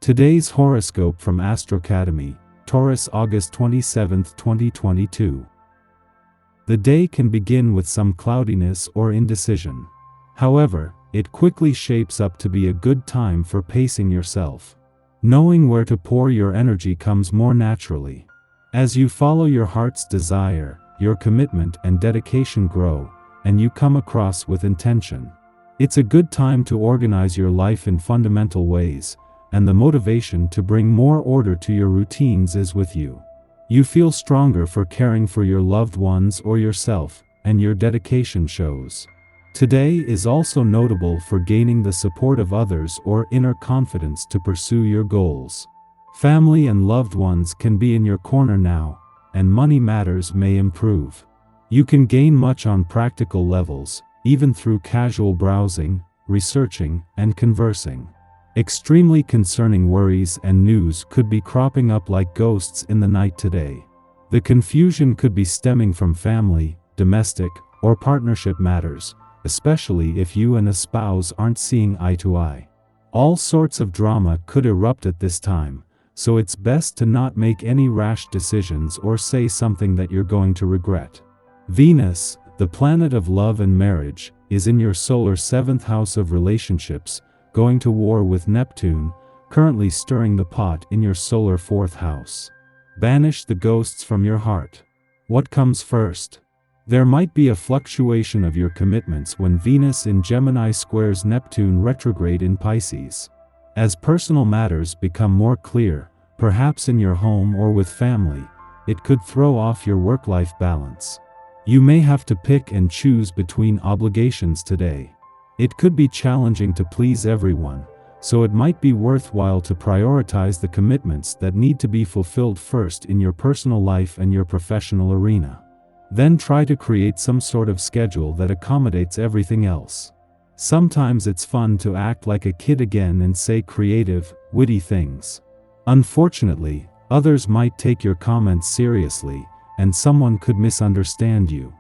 Today's horoscope from Astrocademy, Taurus, August 27, 2022. The day can begin with some cloudiness or indecision. However, it quickly shapes up to be a good time for pacing yourself. Knowing where to pour your energy comes more naturally. As you follow your heart's desire, your commitment and dedication grow, and you come across with intention. It's a good time to organize your life in fundamental ways, and the motivation to bring more order to your routines is with you. You feel stronger for caring for your loved ones or yourself, and your dedication shows. Today is also notable for gaining the support of others or inner confidence to pursue your goals. Family and loved ones can be in your corner now, and money matters may improve. You can gain much on practical levels, even through casual browsing, researching, and conversing. Extremely concerning worries and news could be cropping up like ghosts in the night today. The confusion could be stemming from family, domestic, or partnership matters, especially if you and a spouse aren't seeing eye to eye. All sorts of drama could erupt at this time, so it's best to not make any rash decisions or say something that you're going to regret. Venus, the planet of love and marriage, is in your solar 7th house of relationships, going to war with Neptune, currently stirring the pot in your solar 4th house. Banish the ghosts from your heart. What comes first? There might be a fluctuation of your commitments when Venus in Gemini squares Neptune retrograde in Pisces. As personal matters become more clear, perhaps in your home or with family, it could throw off your work-life balance. You may have to pick and choose between obligations today. It could be challenging to please everyone, so it might be worthwhile to prioritize the commitments that need to be fulfilled first in your personal life and your professional arena. Then try to create some sort of schedule that accommodates everything else. Sometimes it's fun to act like a kid again and say creative, witty things. Unfortunately, others might take your comments seriously, and someone could misunderstand you.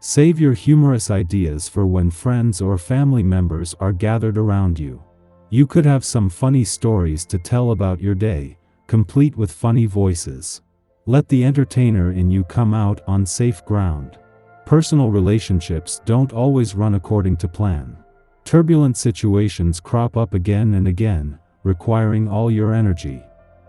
Save your humorous ideas for when friends or family members are gathered around you. You could have some funny stories to tell about your day, complete with funny voices. Let the entertainer in you come out on safe ground. Personal relationships don't always run according to plan. Turbulent situations crop up again and again, requiring all your energy.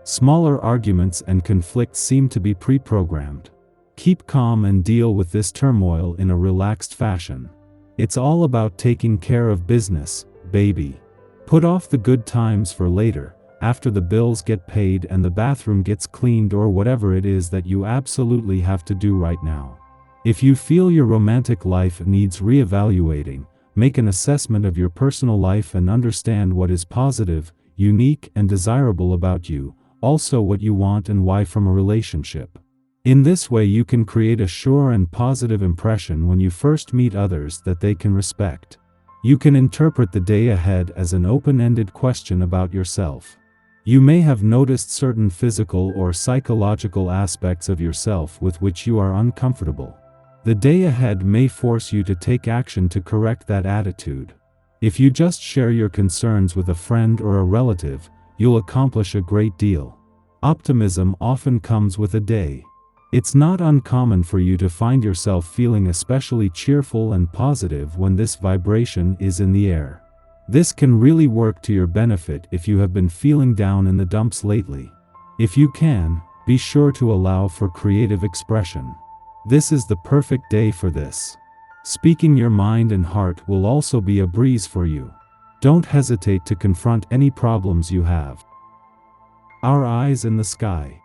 Smaller arguments and conflicts seem to be pre-programmed. Keep calm and deal with this turmoil in a relaxed fashion. It's all about taking care of business, baby. Put off the good times for later, after the bills get paid and the bathroom gets cleaned or whatever it is that you absolutely have to do right now. If you feel your romantic life needs reevaluating, make an assessment of your personal life and understand what is positive, unique, and desirable about you, also what you want and why from a relationship. In this way you can create a sure and positive impression when you first meet others that they can respect. You can interpret the day ahead as an open-ended question about yourself. You may have noticed certain physical or psychological aspects of yourself with which you are uncomfortable. The day ahead may force you to take action to correct that attitude. If you just share your concerns with a friend or a relative, you'll accomplish a great deal. Optimism often comes with a day. It's not uncommon for you to find yourself feeling especially cheerful and positive when this vibration is in the air. This can really work to your benefit if you have been feeling down in the dumps lately. If you can, be sure to allow for creative expression. This is the perfect day for this. Speaking your mind and heart will also be a breeze for you. Don't hesitate to confront any problems you have. Our eyes in the sky.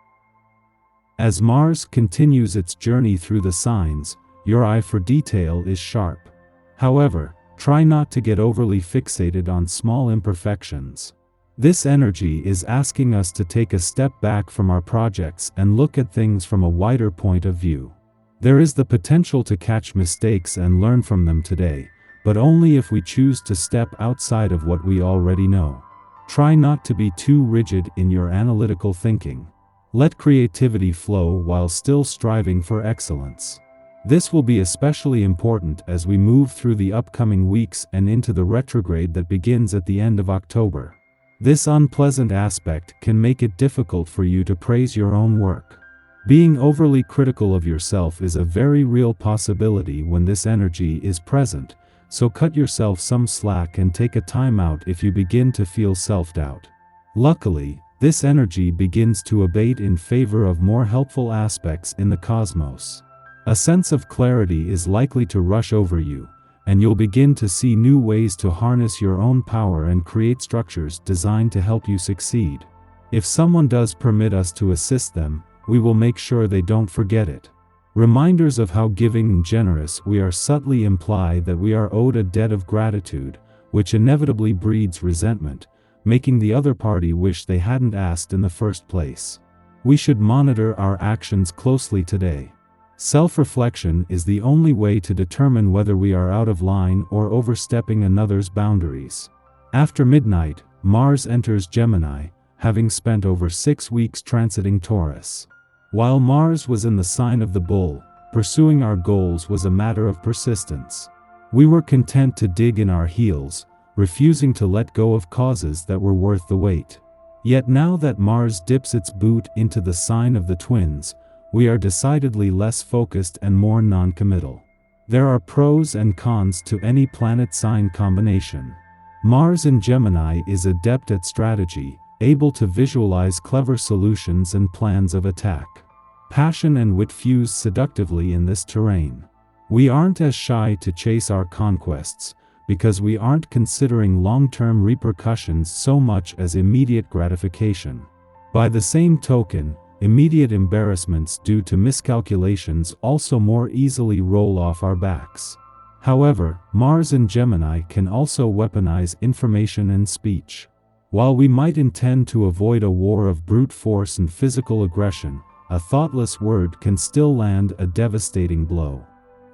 As Mars continues its journey through the signs, your eye for detail is sharp. However, try not to get overly fixated on small imperfections. This energy is asking us to take a step back from our projects and look at things from a wider point of view. There is the potential to catch mistakes and learn from them today, but only if we choose to step outside of what we already know. Try not to be too rigid in your analytical thinking. Let creativity flow while still striving for excellence. This will be especially important as we move through the upcoming weeks and into the retrograde that begins at the end of October. This unpleasant aspect can make it difficult for you to praise your own work. Being overly critical of yourself is a very real possibility when this energy is present, so cut yourself some slack and take a time out if you begin to feel self-doubt. Luckily, this energy begins to abate in favor of more helpful aspects in the cosmos. A sense of clarity is likely to rush over you, and you'll begin to see new ways to harness your own power and create structures designed to help you succeed. If someone does permit us to assist them, we will make sure they don't forget it. Reminders of how giving and generous we are subtly imply that we are owed a debt of gratitude, which inevitably breeds resentment, making the other party wish they hadn't asked in the first place. We should monitor our actions closely today. Self-reflection is the only way to determine whether we are out of line or overstepping another's boundaries. After midnight, Mars enters Gemini, having spent over 6 weeks transiting Taurus. While Mars was in the sign of the Bull, pursuing our goals was a matter of persistence. We were content to dig in our heels, refusing to let go of causes that were worth the wait. Yet now that Mars dips its boot into the sign of the Twins, we are decidedly less focused and more non-committal. There are pros and cons to any planet-sign combination. Mars in Gemini is adept at strategy, able to visualize clever solutions and plans of attack. Passion and wit fuse seductively in this terrain. We aren't as shy to chase our conquests, because we aren't considering long-term repercussions so much as immediate gratification. By the same token, immediate embarrassments due to miscalculations also more easily roll off our backs. However, Mars in Gemini can also weaponize information and speech. While we might intend to avoid a war of brute force and physical aggression, a thoughtless word can still land a devastating blow.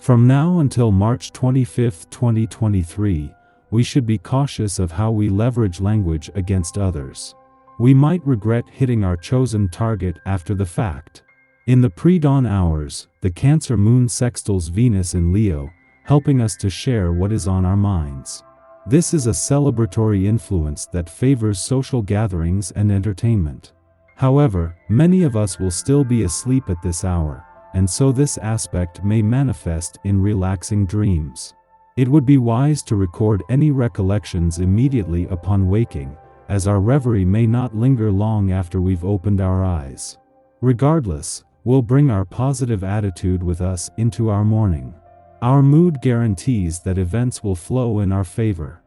From now until March 25, 2023, we should be cautious of how we leverage language against others. We might regret hitting our chosen target after the fact. In the pre-dawn hours, the Cancer moon sextiles Venus in Leo, helping us to share what is on our minds. This is a celebratory influence that favors social gatherings and entertainment. However, many of us will still be asleep at this hour, and so this aspect may manifest in relaxing dreams. It would be wise to record any recollections immediately upon waking, as our reverie may not linger long after we've opened our eyes. Regardless, we'll bring our positive attitude with us into our morning. Our mood guarantees that events will flow in our favor.